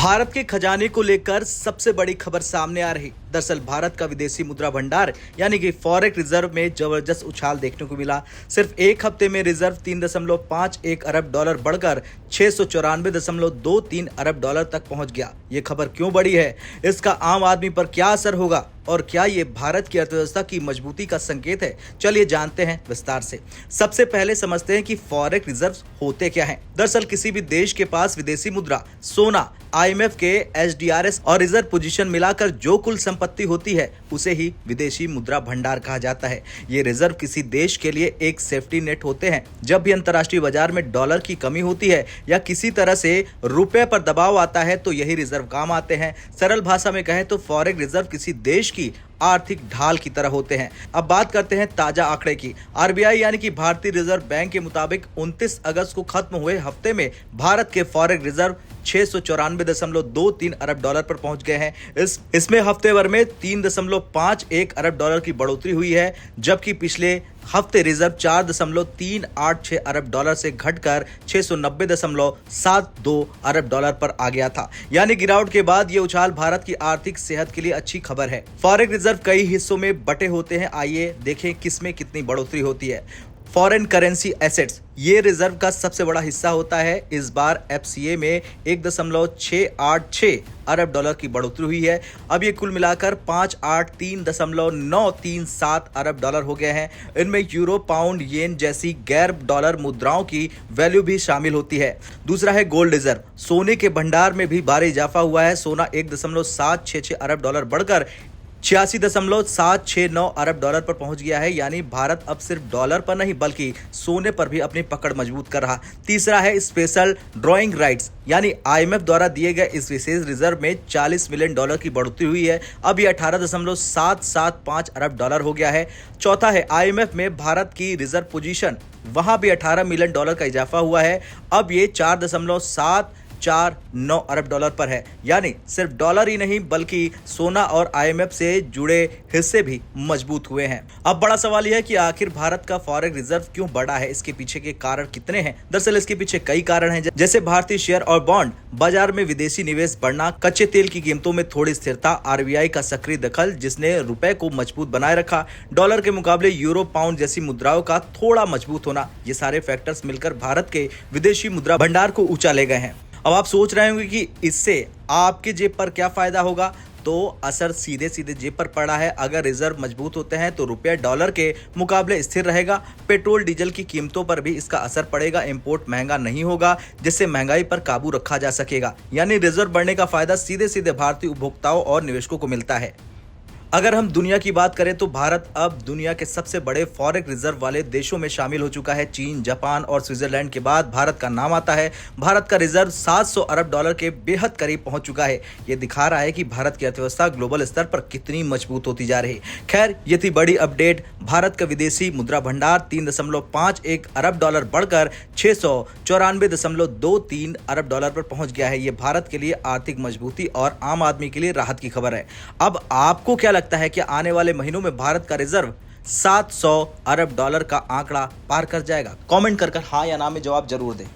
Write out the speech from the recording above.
भारत के खजाने को लेकर सबसे बड़ी खबर सामने आ रही। दरअसल भारत का विदेशी मुद्रा भंडार यानी कि फॉरेक्स रिजर्व में जबरदस्त उछाल देखने को मिला। सिर्फ एक हफ्ते में रिजर्व 3.51 अरब डॉलर बढ़कर 694.23 अरब डॉलर तक पहुंच गया। ये खबर क्यों बड़ी है, इसका आम आदमी पर क्या असर होगा और क्या ये भारत की अर्थव्यवस्था की मजबूती का संकेत है, चलिए जानते हैं विस्तार से। सबसे पहले समझते हैं कि फॉरेक्स रिजर्व होते क्या हैं। दरअसल किसी भी देश के पास विदेशी मुद्रा, सोना, IMF के SDRs और रिजर्व पोजीशन मिलाकर जो कुल संपत्ति होती है उसे ही विदेशी मुद्रा भंडार कहा जाता है। ये रिजर्व किसी देश के लिए एक सेफ्टी नेट होते हैं। जब भी अंतर्राष्ट्रीय बाजार में डॉलर की कमी होती है या किसी तरह से रुपए पर दबाव आता है तो यही रिजर्व काम आते हैं। सरल भाषा में कहें तो फॉरेक्स रिजर्व किसी देश की आर्थिक ढाल की तरह होते हैं। अब बात करते हैं ताजा आंकड़े की। RBI यानी कि भारतीय रिजर्व बैंक के मुताबिक 29 अगस्त को खत्म हुए हफ्ते में भारत के फॉरेक्स रिजर्व 694.23 अरब डॉलर पर पहुंच गए हैं। इसमें हफ्ते भर में 3.51 अरब डॉलर की बढ़ोतरी हुई है, जबकि पिछले हफ्ते रिजर्व 4.386 अरब डॉलर से घटकर 690.72 अरब डॉलर पर आ गया था। यानी गिरावट के बाद ये उछाल भारत की आर्थिक सेहत के लिए अच्छी खबर है। फॉरेक्स रिजर्व कई हिस्सों में बटे होते हैं। आइए देखें किसमें कितनी बढ़ोतरी होती है। फॉरेन करेंसी एसेट्स, ये रिजर्व का सबसे बड़ा हिस्सा होता है। इस बार FCA में 1.686 अरब डॉलर की बढ़ोतरी हुई है। अब ये कुल मिलाकर 583.937 अरब डॉलर हो गए हैं। इनमें यूरो, पाउंड, येन जैसी गैर डॉलर मुद्राओं की वैल्यू भी शामिल होती है। दूसरा है गोल्ड रिजर्व। सोने के भंडार में भी भारी इजाफा हुआ है। सोना 1.766 अरब डॉलर बढ़कर 86.769 अरब डॉलर पर पहुंच गया है। यानी भारत अब सिर्फ डॉलर पर नहीं बल्कि सोने पर भी अपनी पकड़ मजबूत कर रहा। तीसरा है स्पेशल ड्रॉइंग राइट्स, यानी IMF द्वारा दिए गए इस विशेष रिजर्व में 40 मिलियन डॉलर की बढ़ोतरी हुई है। अब ये 18.775 अरब डॉलर हो गया है। चौथा है IMF में भारत की रिजर्व पोजीशन, वहां भी 18 मिलियन डॉलर का इजाफा हुआ है। अब ये 4.749 अरब डॉलर पर है। यानी सिर्फ डॉलर ही नहीं बल्कि सोना और IMF से जुड़े हिस्से भी मजबूत हुए हैं। अब बड़ा सवाल यह है कि आखिर भारत का फॉरेक्स रिजर्व क्यों बढ़ा है, इसके पीछे के कारण कितने हैं। दरअसल इसके पीछे कई कारण हैं, जैसे भारतीय शेयर और बॉन्ड बाजार में विदेशी निवेश बढ़ना, कच्चे तेल की कीमतों में थोड़ी स्थिरता, RBI का सक्रिय दखल जिसने रुपए को मजबूत बनाए रखा, डॉलर के मुकाबले यूरो, पाउंड जैसी मुद्राओं का थोड़ा मजबूत होना। ये सारे फैक्टर्स मिलकर भारत के विदेशी मुद्रा भंडार को ऊंचा ले गए हैं। अब आप सोच रहे होंगे कि इससे आपके जेब पर क्या फायदा होगा, तो असर सीधे सीधे जेब पर पड़ा है। अगर रिजर्व मजबूत होते हैं तो रुपया डॉलर के मुकाबले स्थिर रहेगा। पेट्रोल डीजल की कीमतों पर भी इसका असर पड़ेगा। इंपोर्ट महंगा नहीं होगा, जिससे महंगाई पर काबू रखा जा सकेगा। यानी रिजर्व बढ़ने का फायदा सीधे सीधे भारतीय उपभोक्ताओं और निवेशकों को मिलता है। अगर हम दुनिया की बात करें तो भारत अब दुनिया के सबसे बड़े फॉरेक्स रिजर्व वाले देशों में शामिल हो चुका है। चीन, जापान और स्विट्जरलैंड के बाद भारत का नाम आता है। भारत का रिजर्व 700 अरब डॉलर के बेहद करीब पहुंच चुका है। यह दिखा रहा है कि भारत की अर्थव्यवस्था ग्लोबल स्तर पर कितनी मजबूत होती जा रही है। खैर, ये थी बड़ी अपडेट। भारत का विदेशी मुद्रा भंडार 3.51 अरब डॉलर बढ़कर 694.23 अरब डॉलर पर पहुंच गया है। ये भारत के लिए आर्थिक मजबूती और आम आदमी के लिए राहत की खबर है। अब आपको क्या लगता है कि आने वाले महीनों में भारत का रिजर्व 700 अरब डॉलर का आंकड़ा पार कर जाएगा? कमेंट कर हाँ या ना में जवाब जरूर दें।